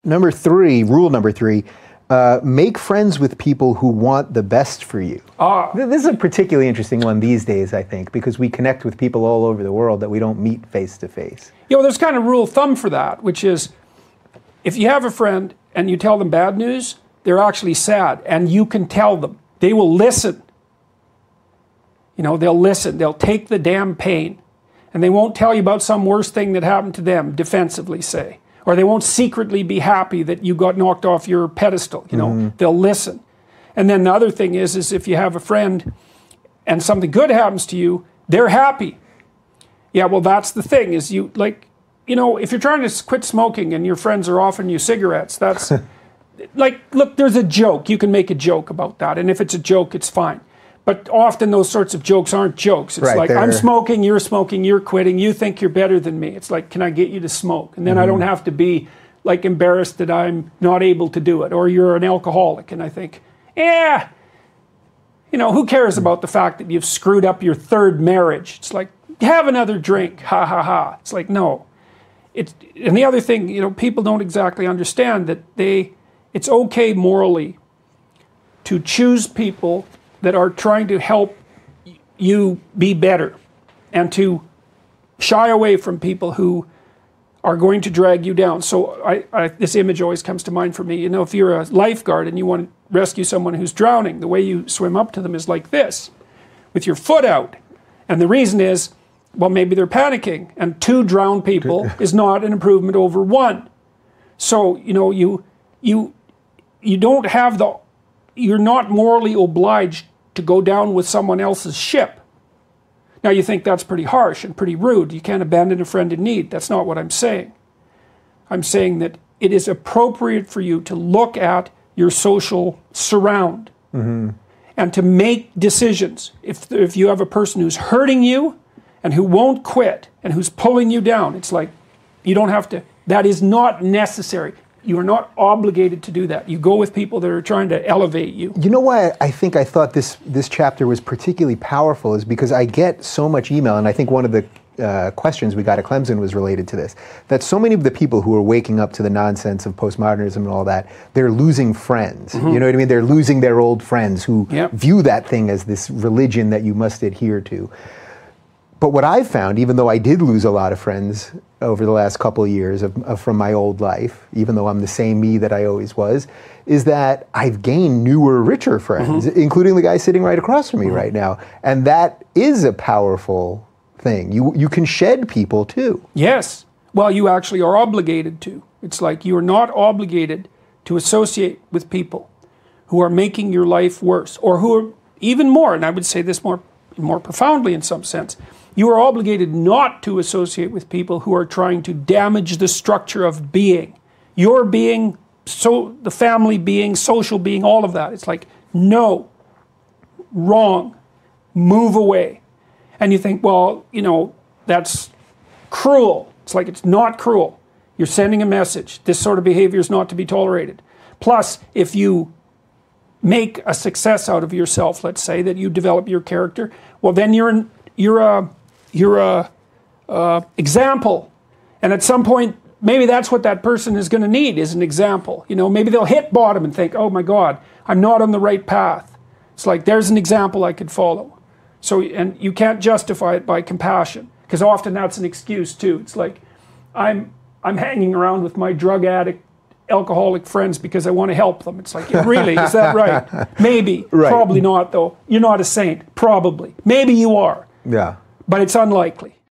rule number three, make friends with people who want the best for you. This is a particularly interesting one these days, I think, because we connect with people all over the world that we don't meet face to face. You know, there's kind of rule of thumb for that, which is if you have a friend and you tell them bad news, they're actually sad, and you can tell them. They will listen. You know, they'll listen. They'll take the damn pain. And they won't tell you about some worse thing that happened to them, defensively, say. Or they won't secretly be happy that you got knocked off your pedestal. You know, they'll listen. And then the other thing is if you have a friend and something good happens to you, they're happy. Yeah, well, that's the thing, is you, like, you know, if you're trying to quit smoking and your friends are offering you cigarettes, that's, like, look, there's a joke. You can make a joke about that. And if it's a joke, it's fine. But often those sorts of jokes aren't jokes. It's right, like, I'm smoking, you're quitting, you think you're better than me. It's like, can I get you to smoke? And then I don't have to be, like, embarrassed that I'm not able to do it. Or you're an alcoholic, and I think, yeah, you know, who cares about the fact that you've screwed up your third marriage? It's like, have another drink, ha ha ha. It's like, no. And the other thing, you know, people don't exactly understand that it's okay morally to choose people that are trying to help you be better, and to shy away from people who are going to drag you down. So this image always comes to mind for me. You know, if you're a lifeguard and you want to rescue someone who's drowning, the way you swim up to them is like this, with your foot out. And the reason is, well, maybe they're panicking, and 2 drowned people is not an improvement over 1. So, you know, you don't have you're not morally obliged to go down with someone else's ship. Now you think that's pretty harsh and pretty rude. You can't abandon a friend in need. That's not what I'm saying. I'm saying that it is appropriate for you to look at your social surround and to make decisions. If you have a person who's hurting you and who won't quit and who's pulling you down, it's like, you don't have to, that is not necessary. You are not obligated to do that. You go with people that are trying to elevate you. You know why I thought this chapter was particularly powerful is because I get so much email, and I think one of the questions we got at Clemson was related to this, that so many of the people who are waking up to the nonsense of postmodernism and all that, they're losing friends. You know what I mean? They're losing their old friends who view that thing as this religion that you must adhere to. But what I've found, even though I did lose a lot of friends over the last couple of years from my old life, even though I'm the same me that I always was, is that I've gained newer, richer friends, including the guy sitting right across from me right now. And that is a powerful thing. You can shed people too. Yes. Well, you actually are obligated to. It's like you are not obligated to associate with people who are making your life worse, or who are even more, and I would say this more profoundly in some sense, you are obligated not to associate with people who are trying to damage the structure of being. Your being, so the family being, social being, all of that. It's like, no, wrong, move away. And you think, well, you know, that's cruel. It's like, it's not cruel. You're sending a message. This sort of behavior is not to be tolerated. Plus, if you make a success out of yourself, let's say, that you develop your character, well, then you're a example. And at some point, maybe that's what that person is going to need, is an example. You know, maybe they'll hit bottom and think, oh my God, I'm not on the right path. It's like, there's an example I could follow. So, and you can't justify it by compassion, because often that's an excuse too. It's like, I'm hanging around with my drug addict, alcoholic friends because I want to help them. It's like, really, is that right? Maybe, probably not though. You're not a saint, probably. Maybe you are. Yeah. But it's unlikely.